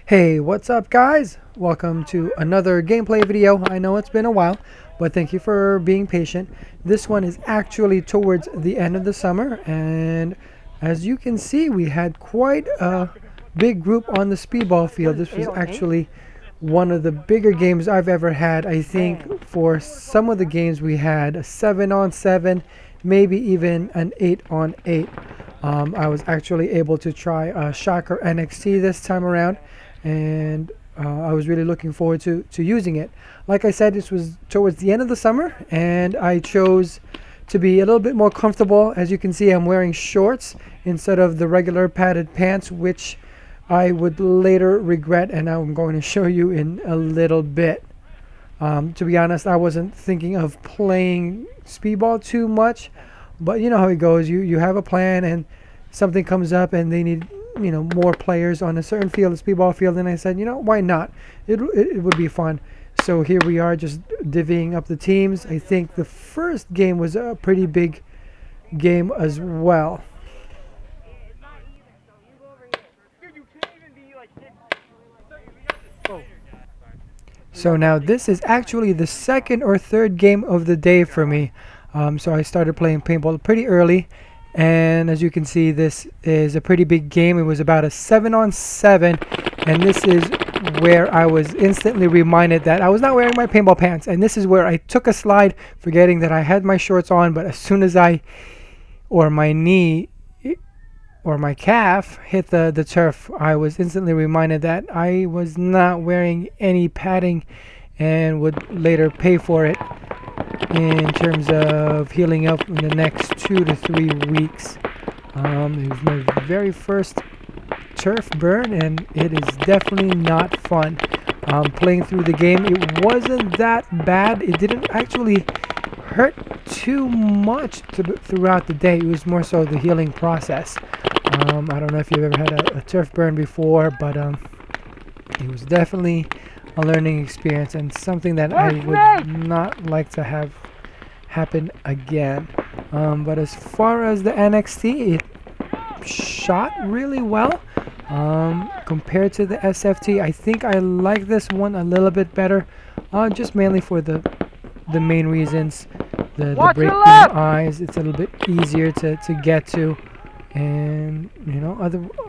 Hey, what's up guys? Welcome to another gameplay video. I know it's been a while, but thank you for being patient. This one is actually towards the end of the summer, and as you can see, we had quite a big group on the speedball field. This was actually one of the bigger games I've ever had. I think for some of the games we had a 7-on-7, maybe even an 8-on-8. I was actually able to try Shocker NXT this time around, and I was really looking forward to using it. Like I said, this was towards the end of the summer, and I chose to be a little bit more comfortable. As you can see, I'm wearing shorts instead of the regular padded pants, which I would later regret, and I'm going to show you in a little bit. To be honest, I wasn't thinking of playing speedball too much, but you know how it goes. You have a plan, and something comes up, and they need more players on a certain field, a speedball field, and I said, why not? It would be fun. So here we are, just divvying up the teams. I think the first game was a pretty big game as well. So now this is actually the second or third game of the day for me. So I started playing paintball pretty early, and as you can see, this is a pretty big game. It was about a 7-on-7, and this is where I was instantly reminded that I was not wearing my paintball pants, and this is where I took a slide, forgetting that I had my shorts on. But as soon as my knee or my calf hit the turf, I was instantly reminded that I was not wearing any padding, and would later pay for it in terms of healing up in the next 2 to 3 weeks. It was my very first turf burn, and it is definitely not fun. Playing through the game, it wasn't that bad. It didn't actually hurt too much throughout the day. It was more so the healing process. I don't know if you've ever had a turf burn before, but it was definitely a learning experience, and something that I would not like to have happen again. But as far as the NXT, it shot really well compared to the SFT. I think I like this one a little bit better, just mainly for the main reasons. The break beam eyes, it's a little bit easier to get to, and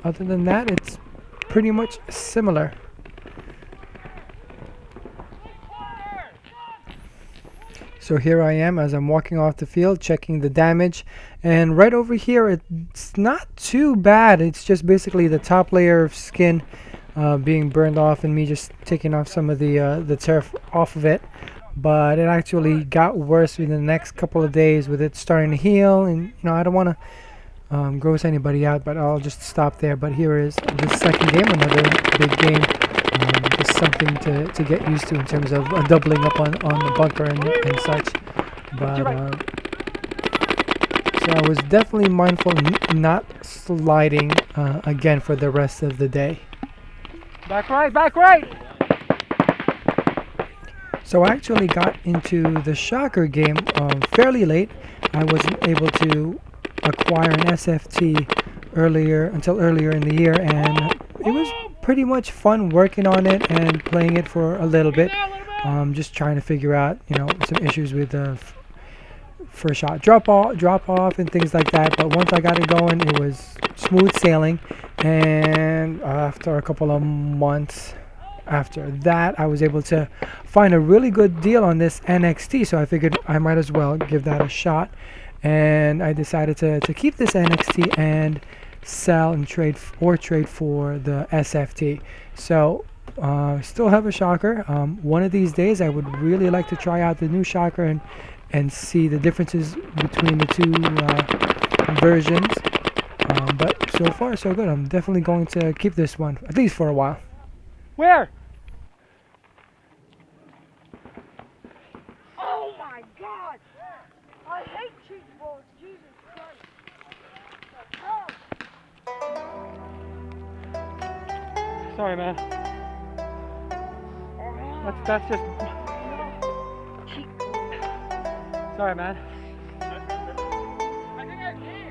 other than that, it's pretty much similar. So here I am as I'm walking off the field, checking the damage, and right over here it's not too bad. It's just basically the top layer of skin being burned off, and me just taking off some of the turf off of it. But it actually got worse in the next couple of days with it starting to heal, and I don't want to gross anybody out, but I'll just stop there. But here is the second game, another big game. Just something to get used to in terms of doubling up on the bunker and such. But so I was definitely mindful not sliding again for the rest of the day. Back right! So I actually got into the Shocker game fairly late. I wasn't able to acquire an SFT until earlier in the year, and it was pretty much fun working on it and playing it for a little bit. Just trying to figure out some issues with the first shot drop off and things like that. But once I got it going, it was smooth sailing, and after a couple of months after that, I was able to find a really good deal on this NXT, so I figured I might as well give that a shot, and I decided to keep this NXT and sell and trade for the SFT. So still have a Shocker. One of these days I would really like to try out the new Shocker and see the differences between the two versions. But so far so good. I'm definitely going to keep this one, at least for a while. Where? Oh my God! I hate cheese balls, Jesus Christ! Sorry, man. That's just. Sorry, man. I think I can.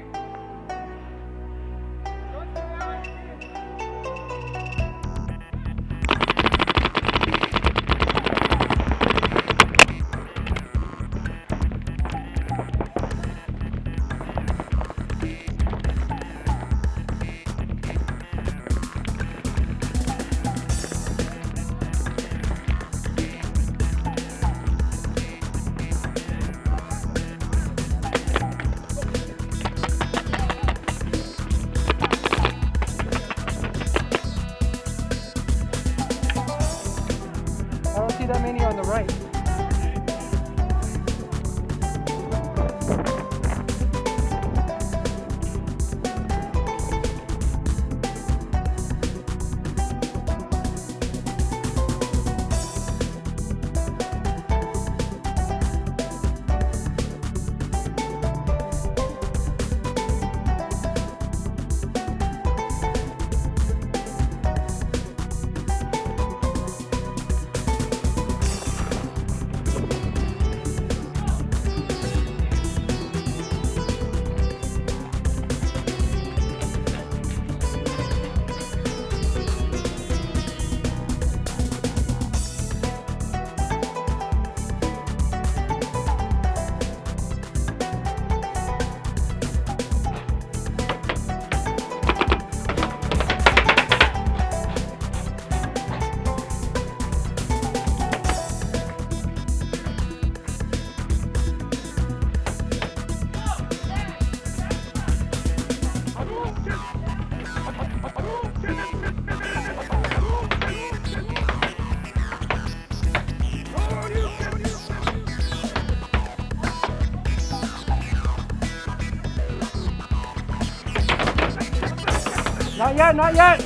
Not yet, not yet.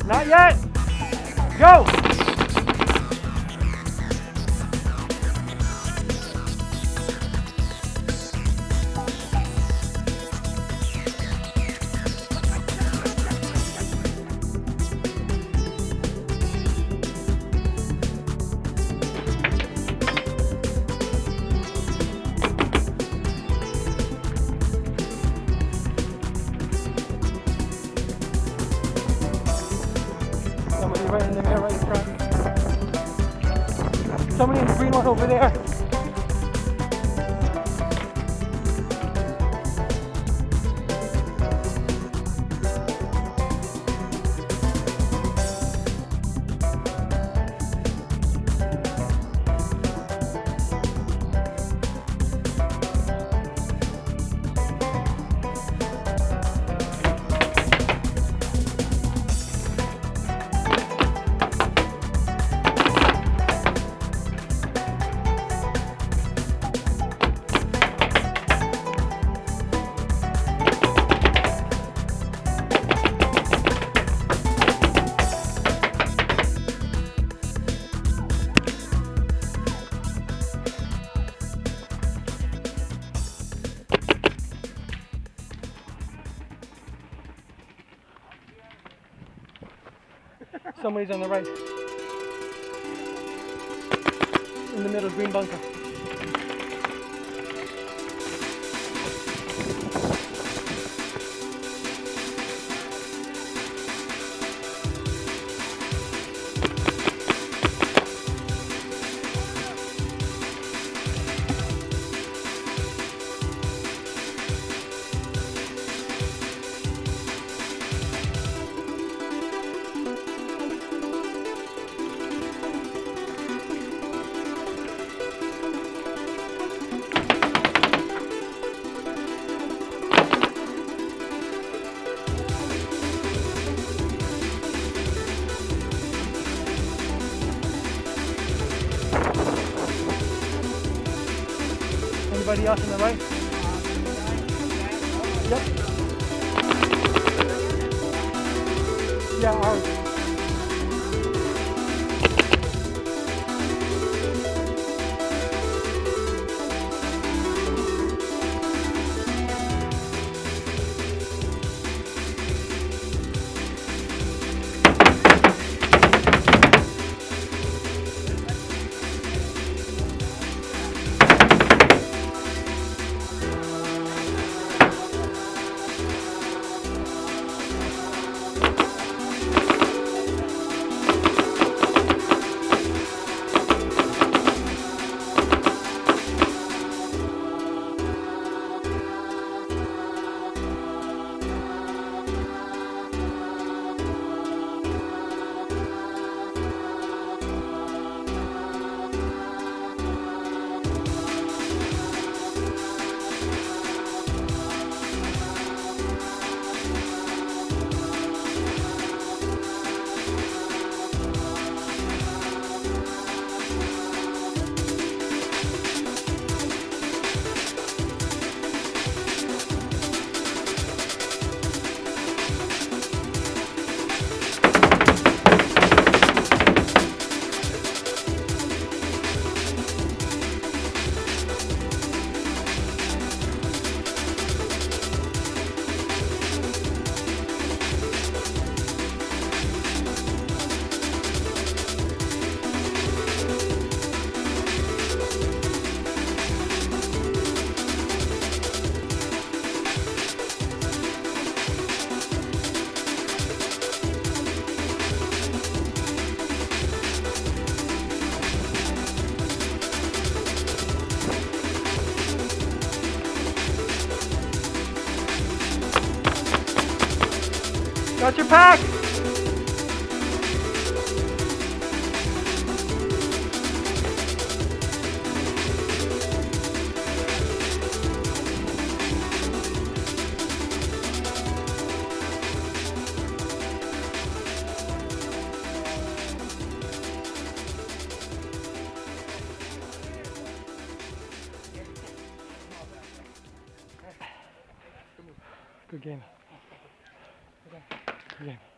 Not yet. Go. Somebody right in the mirror, right in front. Somebody in the green one over there. Somebody's on the right. In the middle, green bunker. Anybody else on the right? Yep. Yeah, ours. Got your pack! Good game. Okay.